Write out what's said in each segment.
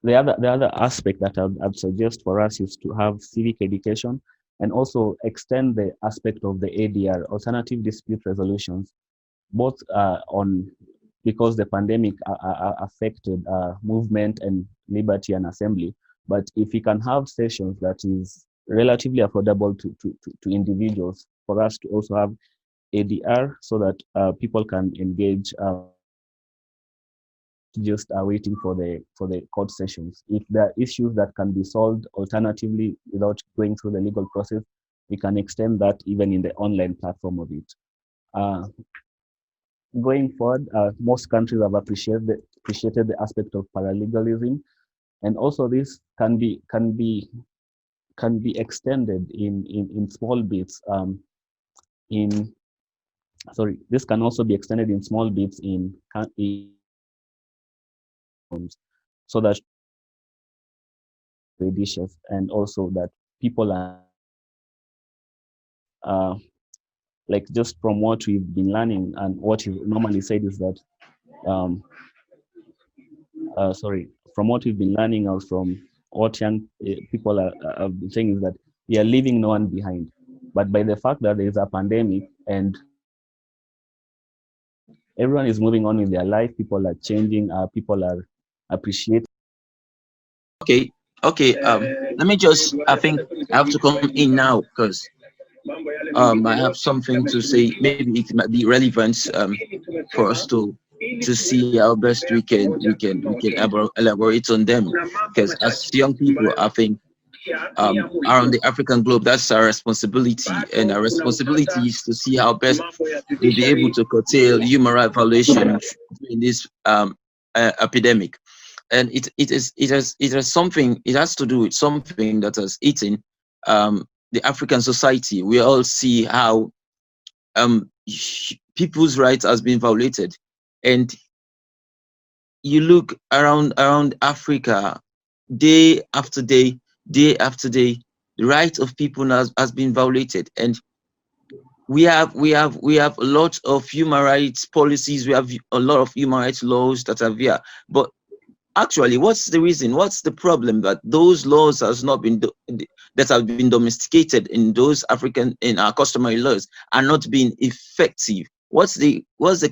the other aspect that I'd suggest for us is to have civic education and also extend the aspect of the ADR, alternative dispute resolutions, both on because the pandemic affected movement and liberty and assembly. But if we can have sessions that is relatively affordable to individuals, for us to also have ADR so that people can engage, just waiting for the court sessions. If there are issues that can be solved alternatively without going through the legal process, we can extend that even in the online platform of it. Uh, Going forward, most countries have appreciated the aspect of paralegalism, and also this can be extended in small bits. In Sorry, this can also be extended in small bits in so that dishes and also that people are uh, like just from what we've been learning and what you normally said is that um, sorry, from what we've been learning or from what young people have been saying is that we are leaving no one behind. But by the fact that there is a pandemic and everyone is moving on with their life, people are changing, people are appreciating. Okay, okay. Let me just. I think I have to come in now because I have something to say. Maybe it might be relevant for us to see how best we can elaborate on them. Because as young people, I think around the African globe, that's our responsibility, and our responsibility is to see how best we'll be able to curtail human rights violation in this epidemic. And it has something. It has to do with something that has eaten the African society. We all see how people's rights has been violated, and you look around Africa, day after day, day after day, the right of people has been violated, and we have a lot of human rights policies. We have a lot of human rights laws that are there, but actually, what's the reason? What's the problem that those laws has not been that have been domesticated in those African in our customary laws are not being effective? What's the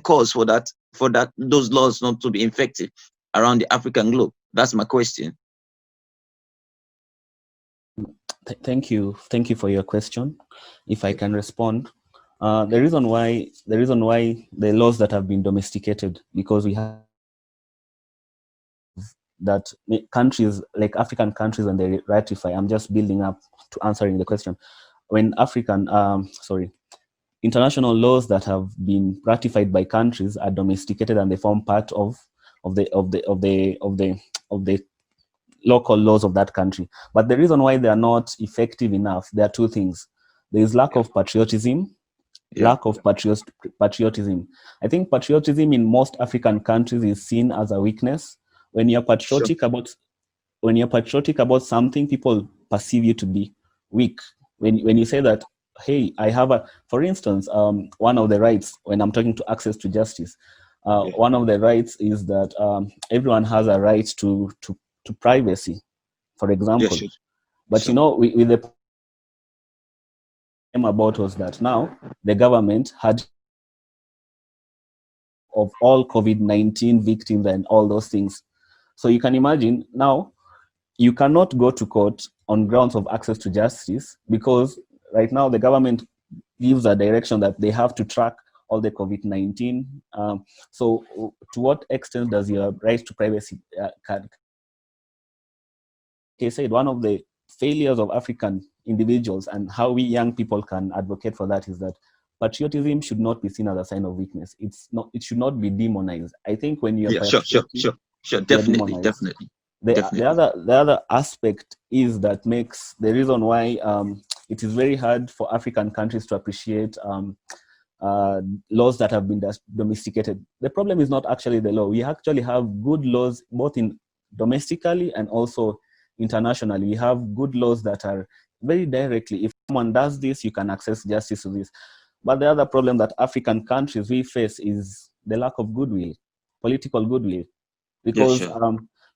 cause for that those laws not to be effective around the African globe? That's my question. Thank you for your question. If I can respond, the reason why the laws that have been domesticated, because we have that countries like African countries when they ratify. I'm just building up to answering the question. When international laws that have been ratified by countries are domesticated and they form part of the of the of the of the of the local laws of that country. But the reason why they are not effective enough, there are two things. There is lack Yeah, of patriotism. yeah, Patriotism. I think patriotism in most African countries is seen as a weakness. When you're sure. patriotic about when you're patriotic about something, people perceive you to be weak. When you say that, hey, I have a, for instance, one of the rights when I'm talking to access to justice, Yeah, one of the rights is that everyone has a right to privacy, for yeah, example. sure, But sure. with the came about was that now the government had of all COVID-19 victims and all those things. So you can imagine now you cannot go to court on grounds of access to justice because right now the government gives a direction that they have to track all the COVID-19. So to what extent does your right to privacy like I said, one of the failures of African individuals and how we young people can advocate for that is that patriotism should not be seen as a sign of weakness. It's not. It should not be demonized. I think when you're Yeah, sure, sure, patriotic, sure, sure. you're Definitely, demonized. definitely, The definitely. other aspect is that makes the reason why it is very hard for African countries to appreciate uh, laws that have been domesticated. The problem is not actually the law. We actually have good laws both in domestically and also internationally. We have good laws that are very directly. If someone does this, you can access justice to this. But the other problem that African countries we face is the lack of goodwill, political goodwill, Yeah, because sure.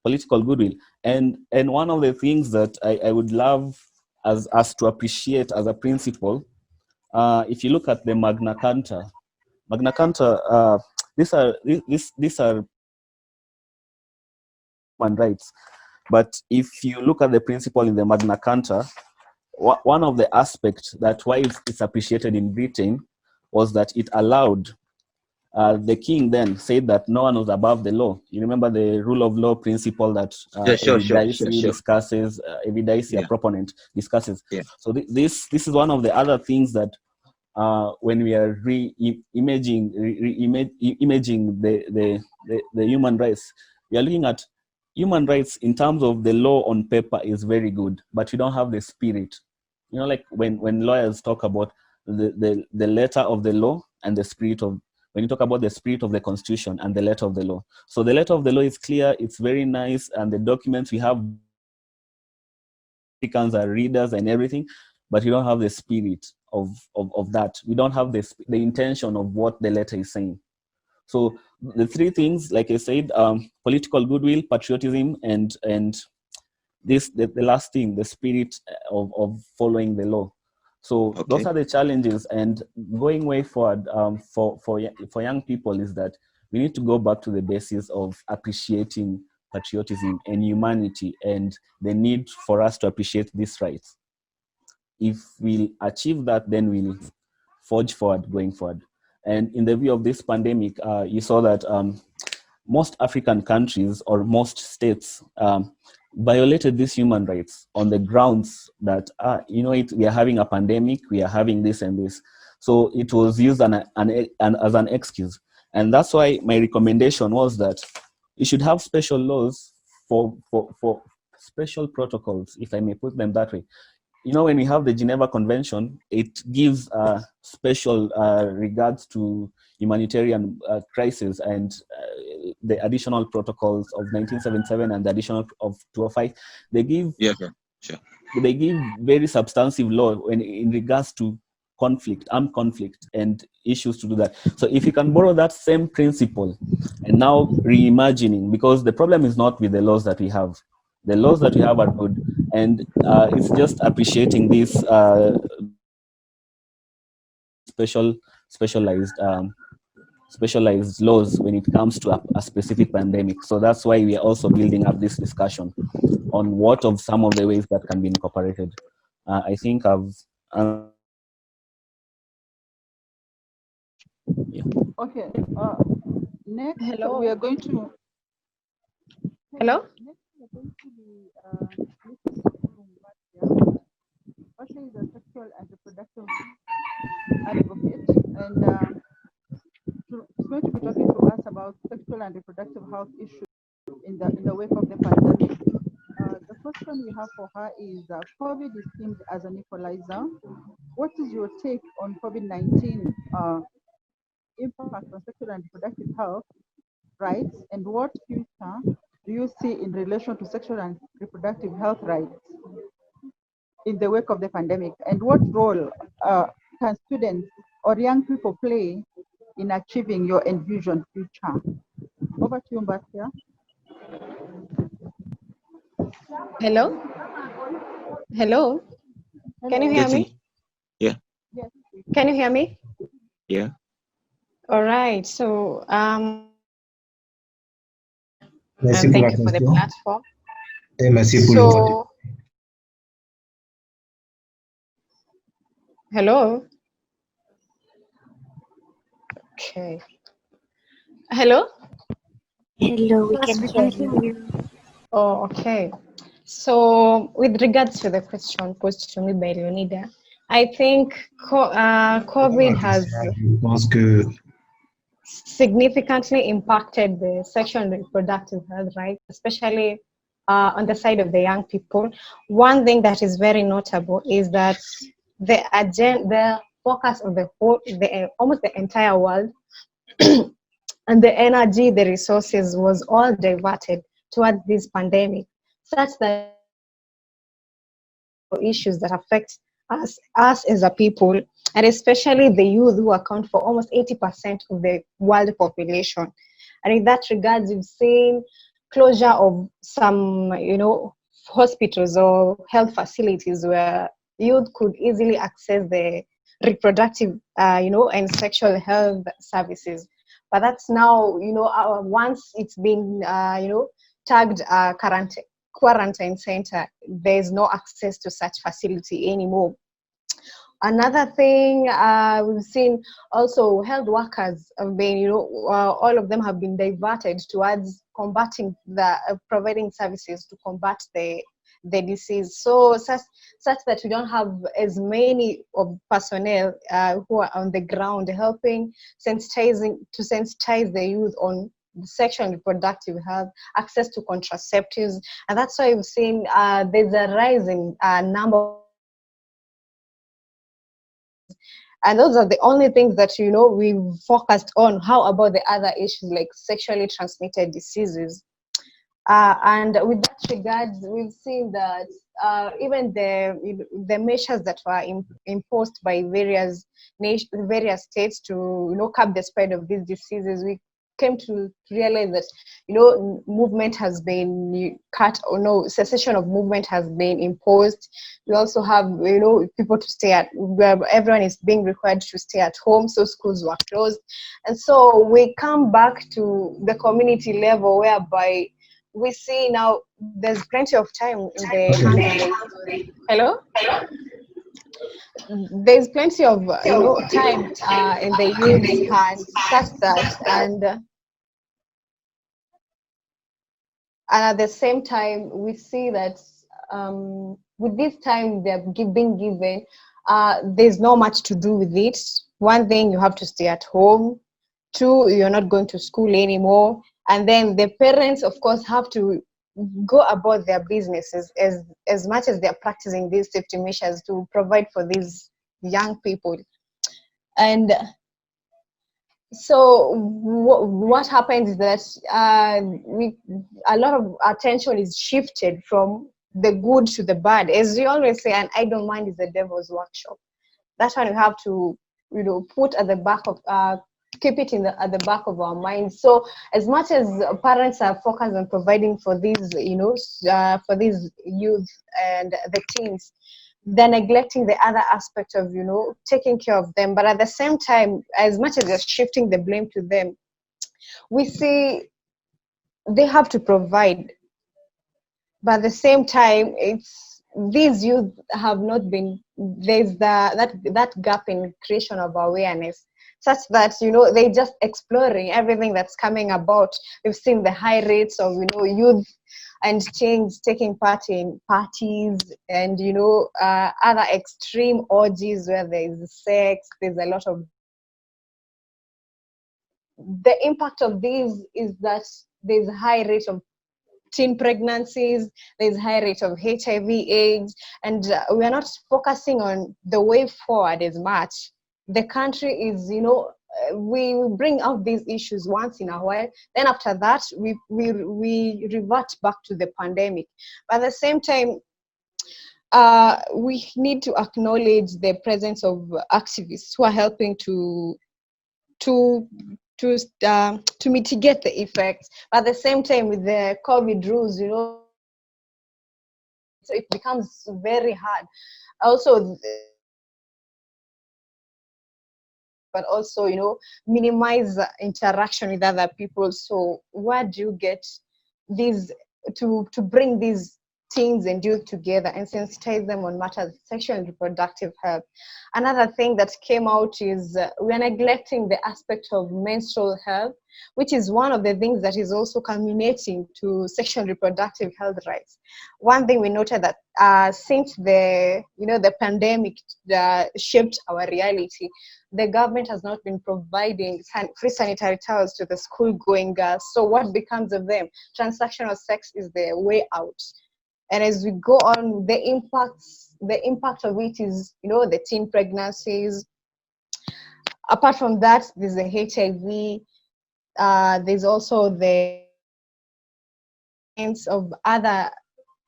political goodwill. And one of the things that I would love us to appreciate as a principle, if you look at the Magna Carta, these are human rights. But if you look at the principle in the Magna Carta, one of the aspects that why it's appreciated in Britain was that it allowed the king then said that no one was above the law. You remember the rule of law principle that Yeah, sure, sure, sure, Evidice sure. discusses, Evidice, a Yeah, proponent, discusses. yeah. So this is one of the other things that when we are imaging the human rights, we are looking at human rights in terms of the law on paper is very good, but we don't have the spirit. You know, like when lawyers talk about the letter of the law and the spirit of, when you talk about the spirit of the constitution and the letter of the law. So the letter of the law is clear, it's very nice, and the documents we have, Africans are readers and everything, but we don't have the spirit of that. We don't have the intention of what the letter is saying. So the three things, like I said, political goodwill, patriotism, and this the last thing, the spirit of following the law. So those Okay. are the challenges, and going way forward for young people is that we need to go back to the basis of appreciating patriotism and humanity and the need for us to appreciate these rights. If we achieve that, then we'll forge forward going forward. And in the view of this pandemic, you saw that most African countries or most states violated these human rights on the grounds that, we are having a pandemic, we are having this and this. So it was used as an excuse. And that's why my recommendation was that you should have special laws for special protocols, if I may put them that way. You know, when we have the Geneva Convention, it gives special regards to humanitarian crisis and the additional protocols of 1977 and the additional of 205. They give Yeah, sure, sure. they give very substantive law when in regards to conflict, armed conflict, and issues to do that. So if you can borrow that same principle and now reimagining, because the problem is not with the laws that we have. The laws that we have are good, and it's just appreciating these special, specialized, specialized laws when it comes to a specific pandemic. So that's why we are also building up this discussion on what of some of the ways that can be incorporated. I think I've. Yeah. Okay. Next, Hello. we are going to. Hello. Next, we are going to be listening to Vasia. Vasia is a sexual and reproductive advocate, and she's going to be talking to us about sexual and reproductive health issues in the wake of the pandemic. The question we have for her is COVID is seen as an equalizer. What is your take on COVID-19 impact on sexual and reproductive health rights, and what future do you see in relation to sexual and reproductive health rights in the wake of the pandemic? And what role can students or young people play in achieving your envisioned future? Over to you, Mbasia. Hello. Hello. Can you hear me? Getting, yeah, Yes. Can you hear me? yeah. All right. So Merci and pour la thank you for the question platform. et merci pour le vote. So hello. Okay. Hello. Hello, we can hear Question. you. Oh, okay. So with regards to the question posed to me by Leonida, I think COVID has Je pense que significantly impacted the sexual and reproductive health, right? Especially on the side of the young people. One thing that is very notable is that the focus of almost the entire world and the energy, the resources was all diverted towards this pandemic, such that issues that affect us as a people, and especially the youth who account for almost 80% of the world population. And in that regards, we've seen closure of some, hospitals or health facilities where youth could easily access the reproductive, and sexual health services. But that's now, once it's been, tagged quarantine center, there's no access to such facility anymore. Another thing we've seen also, health workers have been, all of them have been diverted towards combating providing services to combat the disease. So such that we don't have as many of personnel who are on the ground helping sensitize the youth on sexual and reproductive health, access to contraceptives, and that's why we've seen there's a rise in number. And those are the only things that we've focused on. How about the other issues like sexually transmitted diseases? And with that regard, we've seen that even the measures that were imposed by various states to curb the spread of these diseases, we came to realize that movement has been cut, or no cessation of movement has been imposed. We also have people to stay at, where everyone is being required to stay at home, so schools were closed. And so we come back to the community level, whereby we see now there's plenty of time in the hello. There's plenty of time in the youth's hands, such that, and at the same time we see that with this time they're being given, there's not much to do with it. One thing, you have to stay at home. Two, you're not going to school anymore. And then the parents, of course, have to go about their businesses as much as they're practicing these safety measures to provide for these young people. And so what happens is that a lot of attention is shifted from the good to the bad. As we always say, an idle mind is the devil's workshop. That's one we have to put at the back of keep it at the back of our minds. So as much as parents are focused on providing for these for these youth and the teens, they're neglecting the other aspect of taking care of them. But at the same time, as much as they're shifting the blame to them, we see they have to provide. But at the same time, it's these youth have not been, there's that gap in creation of awareness, such that they just exploring everything that's coming about. We've seen the high rates of youth and teens taking part in parties and other extreme orgies where there's sex. There's a lot of, the impact of these is that there's a high rate of teen pregnancies, there's high rate of HIV/AIDS, and we are not focusing on the way forward as much. The country is, we bring out these issues once in a while. Then after that, we revert back to the pandemic. But at the same time, we need to acknowledge the presence of activists who are helping to mitigate the effects. But at the same time, with the COVID rules, so it becomes very hard. Also, but also, minimize interaction with other people. So where do you get these to bring these teens and youth together and sensitize them on matters of sexual and reproductive health? Another thing that came out is we are neglecting the aspect of menstrual health, which is one of the things that is also culminating to sexual and reproductive health rights. One thing we noted that since the pandemic shaped our reality, the government has not been providing free sanitary towels to the school-going girls. So what becomes of them? Transactional sex is the way out. And as we go on, the impact of it is, the teen pregnancies. Apart from that, there's the HIV. There's also the of other,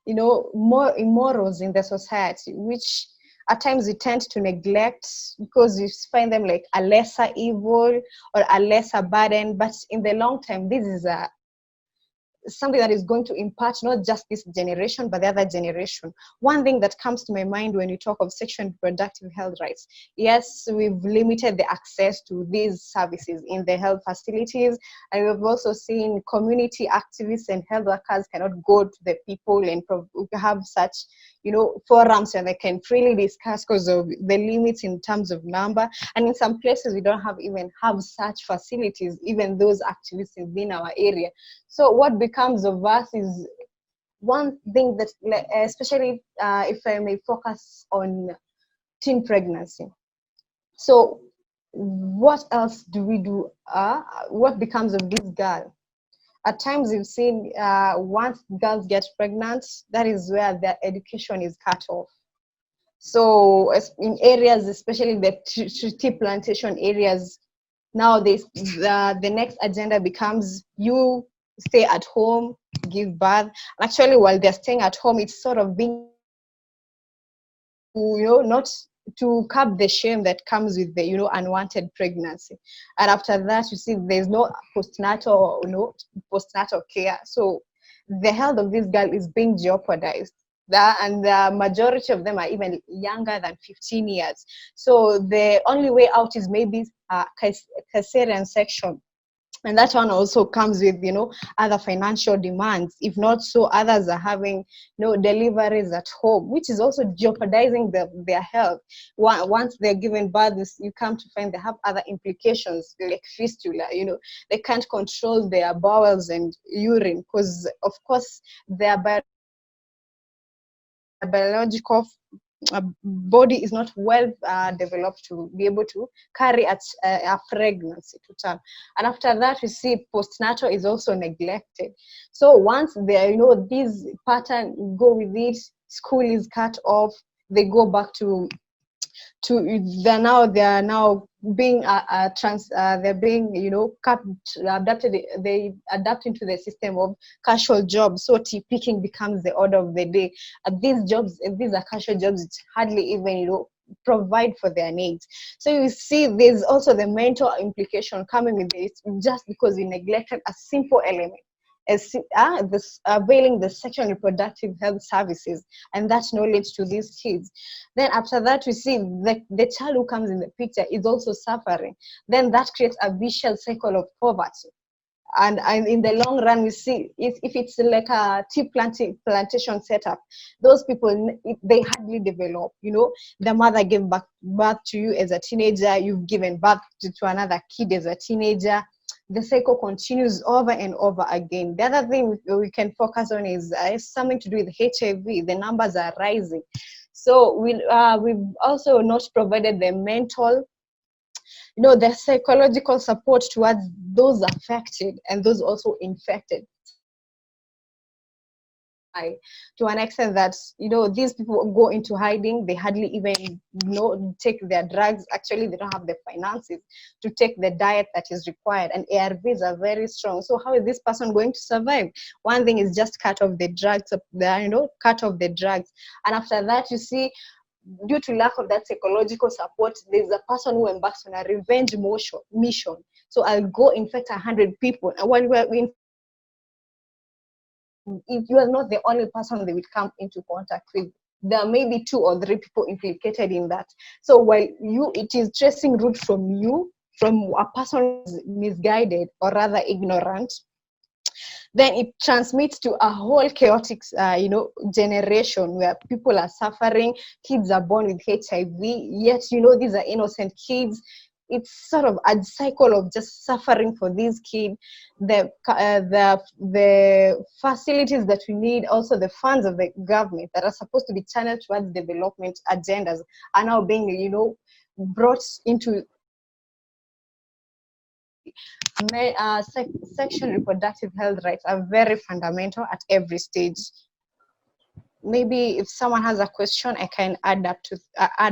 more immorals in the society, which at times we tend to neglect because we find them like a lesser evil or a lesser burden. But in the long term, this is something that is going to impact not just this generation, but the other generation. One thing that comes to my mind when you talk of sexual and reproductive health rights, yes, we've limited the access to these services in the health facilities. And we've also seen community activists and health workers cannot go to the people and have such, forums where they can freely discuss because of the limits in terms of number. And in some places, we don't even have such facilities, even those activists within our area. So what becomes of us is one thing that, especially if I may focus on teen pregnancy. So what else do we do? What becomes of this girl? At times we've seen once girls get pregnant, that is where their education is cut off. So in areas, especially the tea plantation areas, now the next agenda becomes you stay at home, give birth. And actually, while they're staying at home, it's sort of being, not to curb the shame that comes with the, unwanted pregnancy. And after that, you see, there's no postnatal, postnatal care. So the health of this girl is being jeopardized. And the majority of them are even younger than 15 years. So the only way out is maybe cesarean section. And that one also comes with, other financial demands. If not so, others are having, deliveries at home, which is also jeopardizing their health. Once they're given birth, you come to find they have other implications like fistula. They can't control their bowels and urine because, of course, their biological body is not well developed to be able to carry a pregnancy to term. And after that, we see postnatal is also neglected. So once they, these pattern go with it, school is cut off, they go back to they're now being they're being adapted. They adapt into the system of casual jobs. So tea picking becomes the order of the day. These are casual jobs. It's hardly even provide for their needs. So you see, there's also the mental implication coming with it, just because we neglected a simple element as availing the sexual and reproductive health services and that knowledge to these kids. Then after that, we see the child who comes in the picture is also suffering. Then that creates a vicious cycle of poverty. And in the long run, we see if it's like a tea plantation setup, those people, they hardly develop. The mother gave birth to you as a teenager, you've given birth to another kid as a teenager. The cycle continues over and over again. The other thing we can focus on is something to do with HIV. The numbers are rising. So we've also not provided the mental, the psychological support towards those affected and those also infected. To an extent that these people go into hiding, they hardly even take their drugs. Actually, they don't have the finances to take the diet that is required, and ARVs are very strong. So how is this person going to survive? One thing is just cut off the drugs, cut off the drugs. And after that, you see, due to lack of that psychological support, there's a person who embarks on a revenge mission. So I'll go infect 100 people, and when we're in, if you are not the only person they will come into contact with, there may be 2 or 3 people implicated in that. So while it is tracing root from a person who is misguided or rather ignorant, then it transmits to a whole chaotic, generation where people are suffering. Kids are born with HIV, yet these are innocent kids. It's sort of a cycle of just suffering for these kids. The facilities that we need, also the funds of the government that are supposed to be channeled towards development agendas, are now being, brought into sexual reproductive health rights are very fundamental at every stage. Maybe if someone has a question, I can add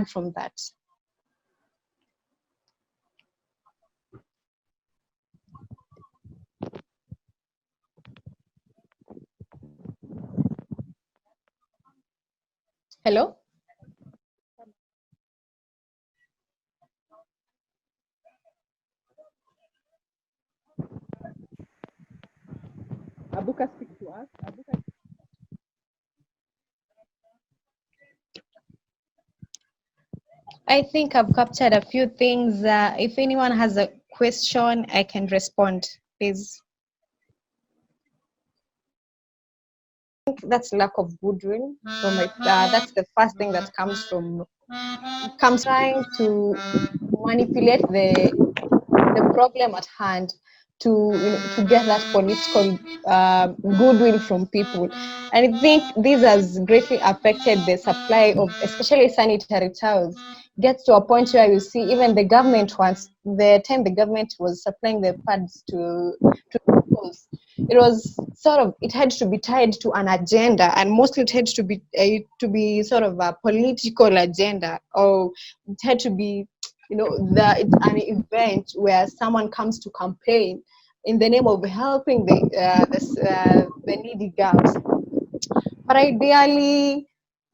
from that. Hello? Abuka speak to us. Abuka. I think I've captured a few things. If anyone has a question, I can respond, please. I think that's lack of goodwill. So that's the first thing that comes trying to manipulate the problem at hand to get that political goodwill from people. And I think this has greatly affected the supply of especially sanitary towels. Gets to a point where you see even the government once the time the government was supplying the pads to schools, it was sort of it had to be tied to an agenda, and mostly it had to be sort of a political agenda, or it had to be an event where someone comes to campaign in the name of helping the needy girls. But ideally,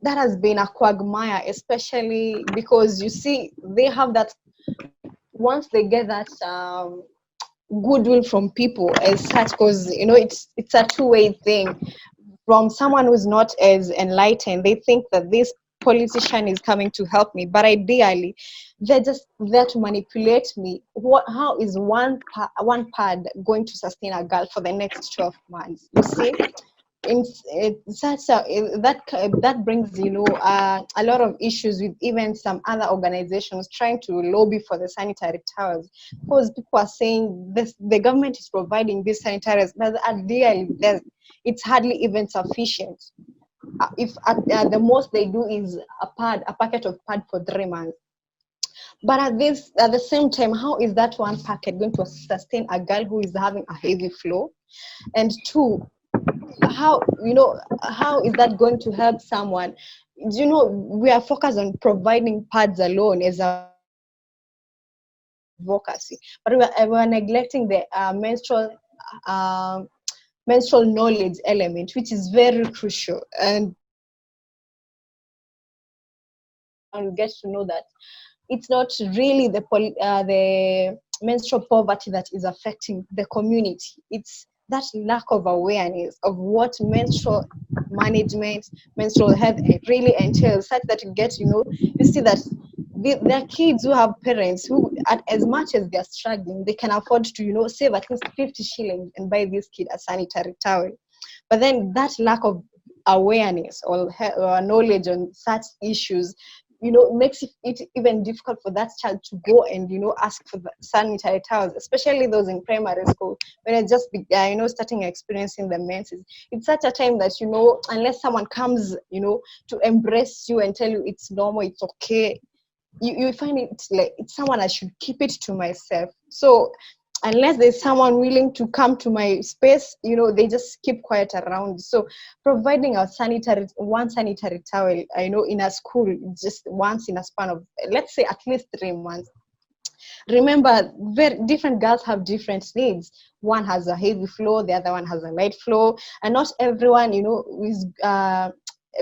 that has been a quagmire, especially because you see they have that once they get that goodwill from people as such, because it's a two-way thing. From someone who's not as enlightened, they think that this politician is coming to help me, but ideally they're just there to manipulate me. How is one pad going to sustain a girl for the next 12 months? You see, that brings a lot of issues with even some other organizations trying to lobby for the sanitary towels, because people are saying this the government is providing these sanitaries, but ideally it's hardly even sufficient. If at the most they do is a packet of pad for 3 months. But at the same time, how is that one packet going to sustain a girl who is having a heavy flow? And two, how is that going to help someone? We are focused on providing pads alone as a advocacy, but we're neglecting the menstrual knowledge element, which is very crucial. And we get to know that it's not really the menstrual poverty that is affecting the community. It's that lack of awareness of what menstrual management, menstrual health really entails, such that you see that there are kids who have parents who, as much as they're struggling, they can afford to, save at least 50 shillings and buy this kid a sanitary towel. But then that lack of awareness or knowledge on such issues makes it even difficult for that child to go and ask for the sanitary towels, especially those in primary school when it's just starting experiencing the menses. It's such a time that unless someone comes to embrace you and tell you it's normal, it's okay, you find it like it's someone I should keep it to myself. So unless there's someone willing to come to my space, they just keep quiet around. So providing one sanitary towel, in a school, just once in a span of, let's say, at least 3 months. Remember, very different girls have different needs. One has a heavy flow, the other one has a light flow, and not everyone, is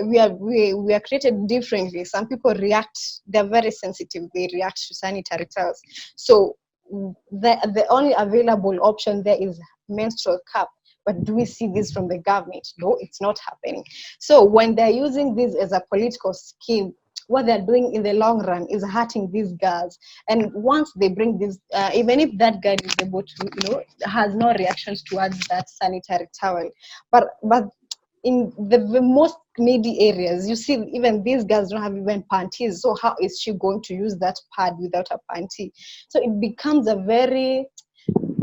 we are created differently. Some people they're very sensitive, they react to sanitary towels. So the only available option there is menstrual cup. But do we see this from the government? No, it's not happening. So when they're using this as a political scheme, what they're doing in the long run is hurting these girls. And once they bring this, even if that girl is able to, has no reactions towards that sanitary towel, but in the most needy areas, you see even these girls don't have even panties. So how is she going to use that pad without a panty? So it becomes a very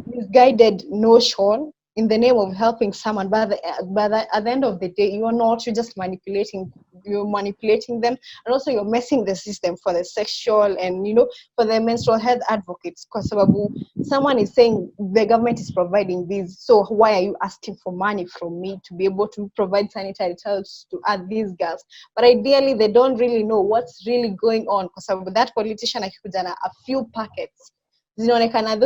misguided notion in the name of helping someone, but at the end of the day, you're just manipulating them, and also you're messing the system for the sexual and for the menstrual health advocates, because someone is saying the government is providing these, so why are you asking for money from me to be able to provide sanitary towels to these girls? But ideally they don't really know what's really going on, because that politician akikuja na a few packets, zinaonekana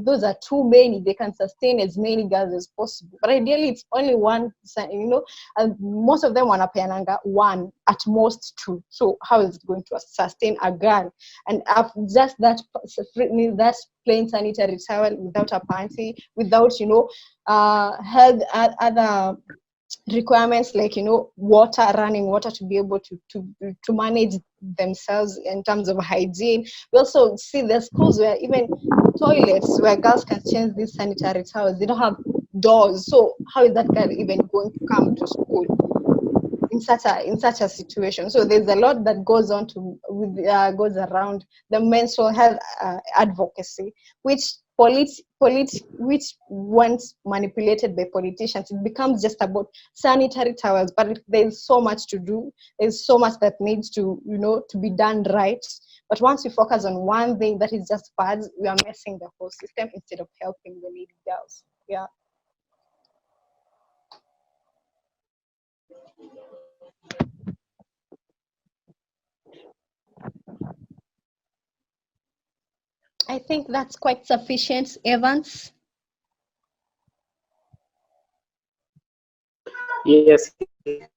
those are too many, they can sustain as many girls as possible, but ideally it's only one, and most of them wanapeananga one, at most two. So how is it going to sustain a girl? And just that plain sanitary towel, without a panty, without health other requirements like running water to be able to manage themselves in terms of hygiene. We also see the schools where even toilets where girls can change these sanitary towels, they don't have doors. So how is that girl even going to come to school in such a situation? So there's a lot that goes goes around the menstrual health advocacy, which which once manipulated by politicians, it becomes just about sanitary towels. But there's so much to do. There's so much that needs to to be done right. But once we focus on one thing that is just pads, we are messing the whole system instead of helping the needy girls. Yeah. I think that's quite sufficient, Evans. Yes. Oops,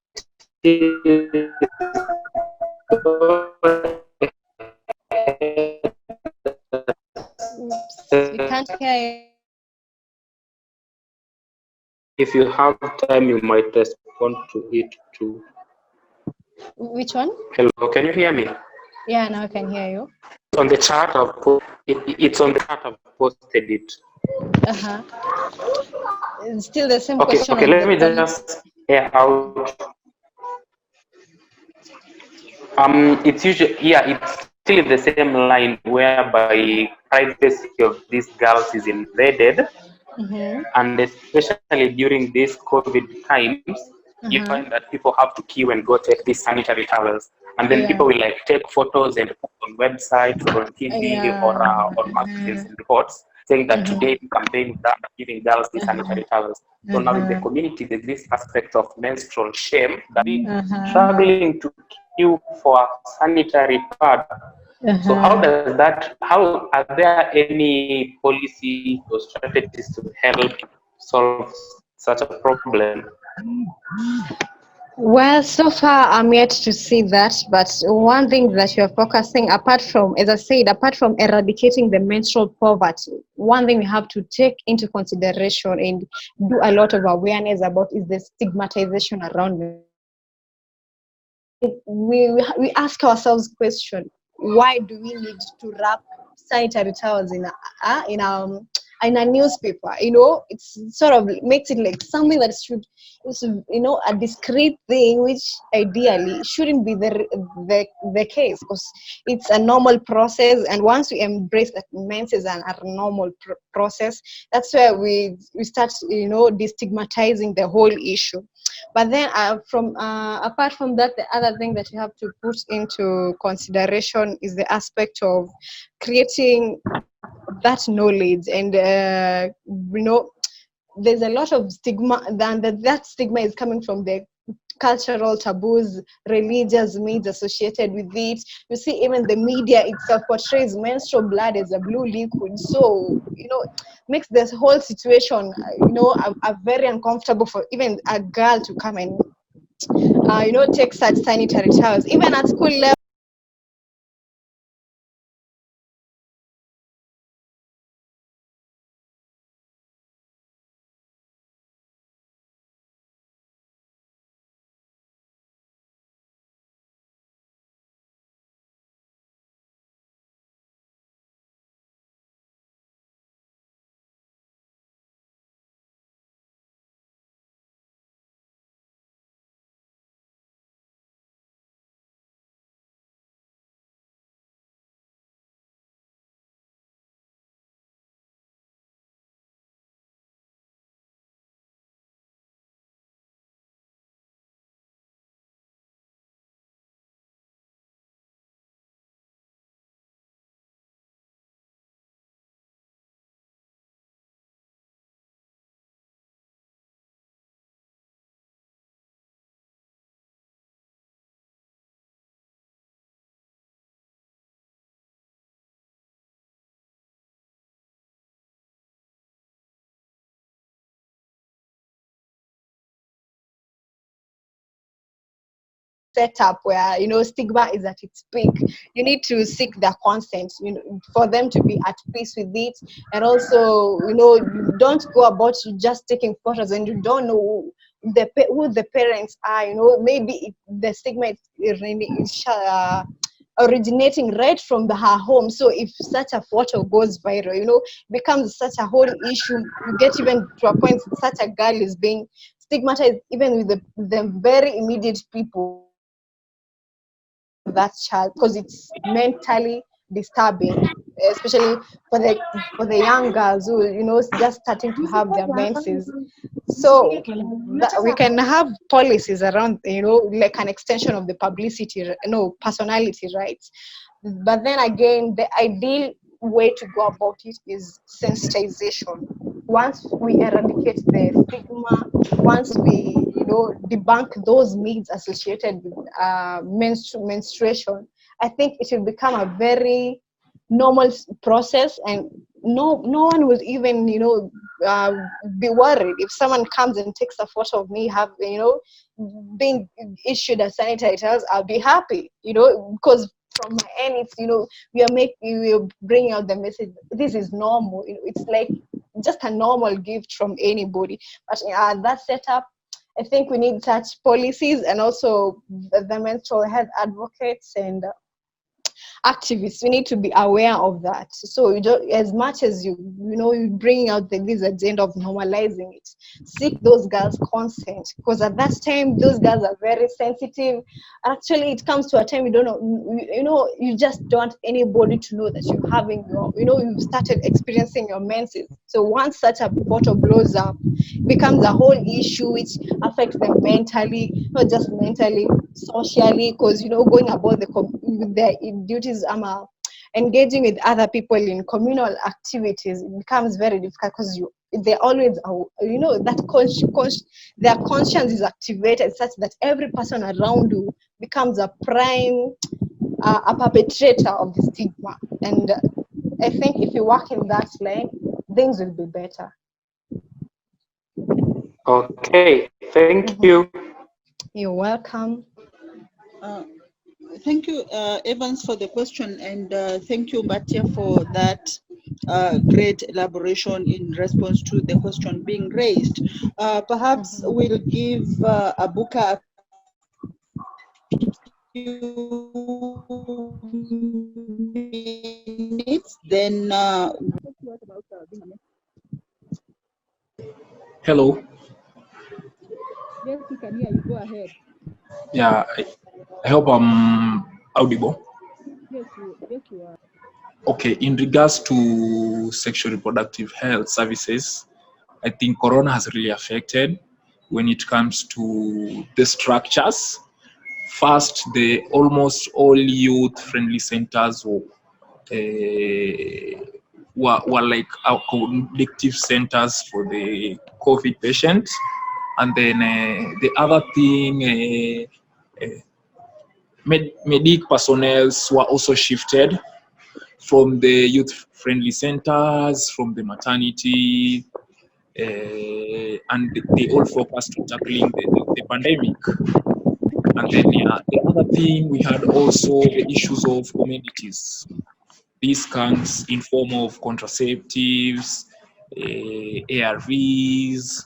we can't hear you. If you have time, you might respond to it too. Which one? Hello, can you hear me? Yeah, now I can hear you. On the chat, it's on the chat. I've posted it. It's still the same Okay, question okay. on Let the me policy. just air out. It's usually, it's still the same line whereby privacy of these girls is invaded, and especially during these COVID times, you find that people have to queue and go take these sanitary towels, and then people will like take photos and put on websites or on TV or on magazines and reports saying that today the campaign is done giving girls these sanitary towels. So now in the community, there's this aspect of menstrual shame that we struggling to queue for sanitary pad. So how are there any policies or strategies to help solve such a problem? Well, so far I'm yet to see that, but one thing that you're focusing, apart from, as I said, apart from eradicating the menstrual poverty, one thing we have to take into consideration and do a lot of awareness about is the stigmatization around it. We ask ourselves question: why do we need to wrap sanitary towels in a newspaper? It's sort of makes it like something that should, a discreet thing, which ideally shouldn't be the case, because it's a normal process. And once we embrace that menses and a normal process, that's where we start destigmatizing the whole issue. But then apart from that, the other thing that you have to put into consideration is the aspect of creating that knowledge. And there's a lot of stigma, that stigma is coming from the cultural taboos, religious myths associated with it. You see, even the media itself portrays menstrual blood as a blue liquid. So, makes this whole situation, a very uncomfortable for even a girl to come and, take such sanitary towels. Even at school level, setup where, you know, stigma is at its peak. You need to seek their consent, you know, for them to be at peace with it. And also, you know, you don't go about just taking photos and you don't know who the parents are. You know, maybe the stigma is originating right from her home. So if such a photo goes viral, you know, becomes such a whole issue. You get even to a point such a girl is being stigmatized even with the very immediate people of that child, because it's mentally disturbing, especially for the young girls who, you know, just starting to have their menses. So we can have policies around, you know, like an extension of the publicity, you know, personality rights. But then again, the ideal way to go about it is sensitization. Once we eradicate the stigma, once we, you know, debunk those myths associated with menstruation, I think it will become a very normal process, and no one will even, you know, be worried if someone comes and takes a photo of me have, you know, being issued a sanitary towels. I'll be happy, you know, because from my end, it's, you know, we are bringing out the message. This is normal. You know, it's like just a normal gift from anybody. But that setup, I think we need such policies, and also the mental health advocates and activists, we need to be aware of that. So you don't, as much as you know, you bring out this agenda of normalizing it, seek those girls' consent, because at that time those girls are very sensitive. Actually, it comes to a time you don't know, you know, you just don't want anybody to know that you're having your, you know, you've started experiencing your menses. So once such a photo blows up, it becomes a whole issue which affects them mentally, not just mentally, socially, because, you know, going about with their duties, engaging with other people in communal activities, it becomes very difficult, because they always are, you know, that their conscience is activated such that every person around you becomes a prime a perpetrator of the stigma. And I think if you work in that lane, things will be better. Okay, thank you. You're welcome. Thank you, Evans, for the question, and thank you, Mbatia, for that great elaboration in response to the question being raised. Perhaps we'll give Abuka a few minutes, then Hello. yes, we can hear you. Go ahead. Yeah, I hope I'm audible. Yes, you are. Okay, in regards to sexual reproductive health services, I think Corona has really affected when it comes to the structures. First, the almost all youth-friendly centers were like our collective centers for the COVID patients. And then the other thing, medic personnel were also shifted from the youth-friendly centers, from the maternity, and they all focused on tackling the pandemic. And then the other thing, we had also the issues of commodities. These comes in form of contraceptives, ARVs.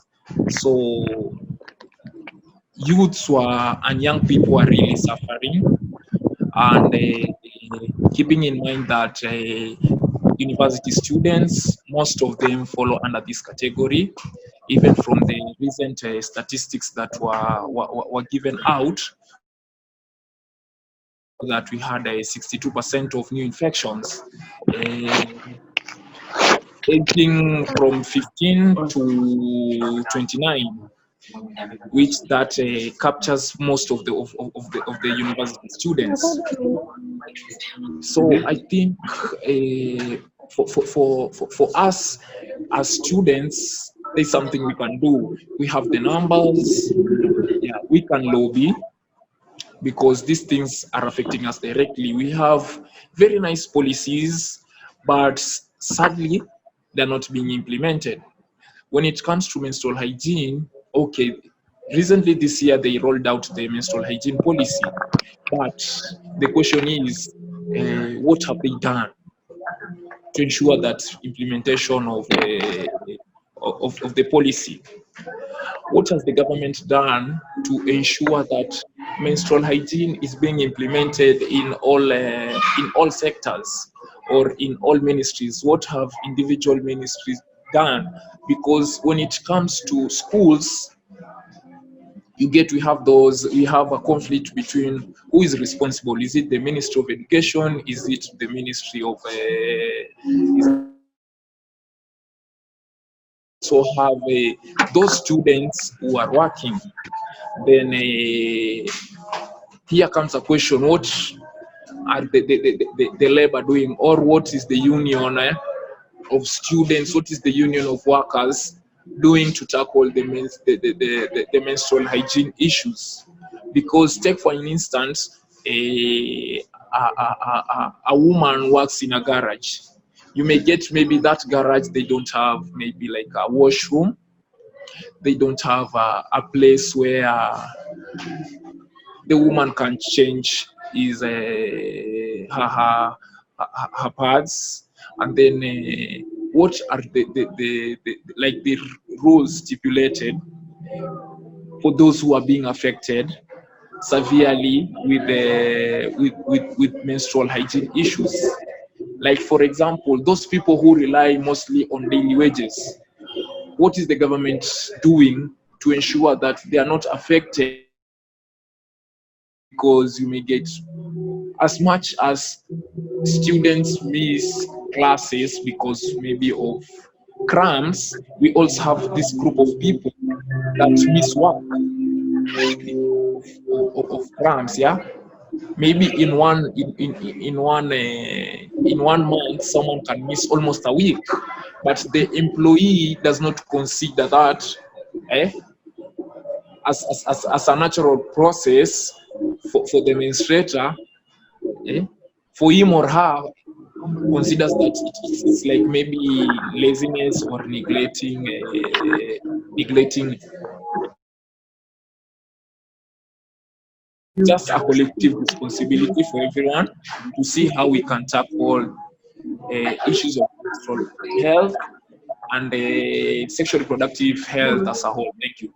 So youths and young people are really suffering, and keeping in mind that university students, most of them follow under this category. Even from the recent statistics that were given out, that we had 62% of new infections, aging from 15 to 29, which that captures most of the university students. So I think for us as students, there's something we can do. We have the numbers, yeah, we can lobby, because these things are affecting us directly. We have very nice policies, but sadly, they're not being implemented. When it comes to menstrual hygiene, okay, Recently this year, they rolled out the menstrual hygiene policy. But the question is, what have they done to ensure that implementation of the policy? What has the government done to ensure that menstrual hygiene is being implemented in all sectors or in all ministries? What have individual ministries done? Because when it comes to schools, we have a conflict between who is responsible. Is it the Ministry of Education? Is it the Ministry of so have those students who are working? Then here comes a question: what are the labor doing, or what is the union of students? What is the union of workers doing to tackle the menstrual hygiene issues? Because take for an instance, a woman works in a garage. You may get maybe that garage, they don't have maybe like a washroom, they don't have a place where the woman can change his her pads. And then what are the rules stipulated for those who are being affected severely with with menstrual hygiene issues? Like, for example, those people who rely mostly on daily wages, what is the government doing to ensure that they are not affected? Because you may get, as much as students miss classes because maybe of cramps, we also have this group of people that miss work of cramps. Yeah, maybe in one month, someone can miss almost a week, but the employee does not consider that eh, as a natural process for the menstruator. Eh, for him or her, considers that it's like maybe laziness or neglecting. Just a collective responsibility for everyone to see how we can tackle issues of menstrual health and sexual reproductive health as a whole. Thank you.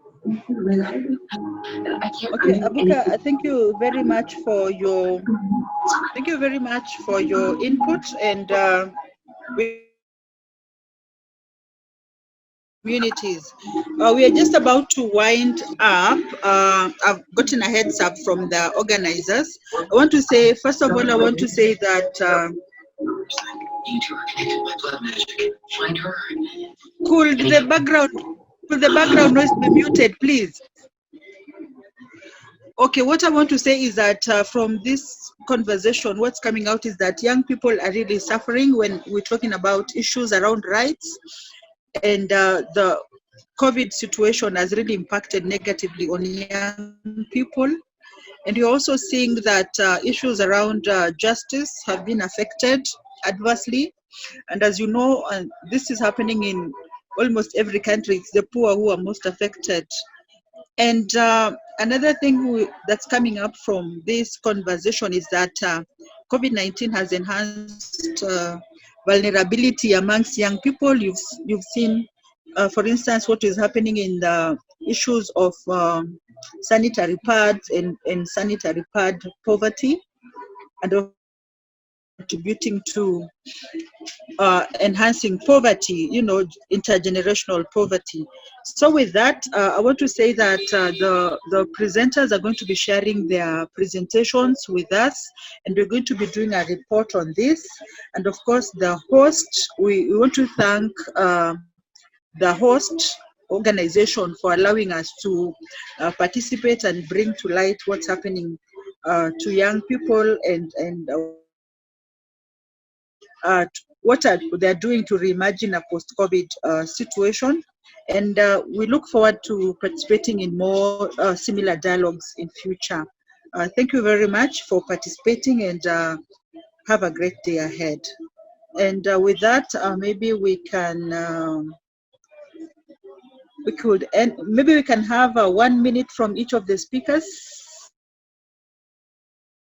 Okay, Abuka, thank you very much for your input, and communities. We are just about to wind up. I've gotten a heads up from the organizers. I want to say, first of all, I want to say that could the background noise be muted, please? Okay, what I want to say is that from this conversation, what's coming out is that young people are really suffering when we're talking about issues around rights, and the COVID situation has really impacted negatively on young people. And you're also seeing that issues around justice have been affected adversely. And as you know, this is happening in almost every country. It's the poor who are most affected. And another thing that's coming up from this conversation is that COVID-19 has enhanced vulnerability amongst young people. You've seen, for instance, what is happening in the issues of sanitary pads and sanitary pad poverty, and contributing to enhancing poverty, intergenerational poverty. So with that, I want to say that the presenters are going to be sharing their presentations with us, and we're going to be doing a report on this. And of course, the host, we want to thank the host organization for allowing us to participate and bring to light what's happening to young people, and what they're doing to reimagine a post-COVID situation. And we look forward to participating in more similar dialogues in future. Thank you very much for participating, and have a great day ahead. And with that, maybe we can we could end. Maybe we can have 1 minute from each of the speakers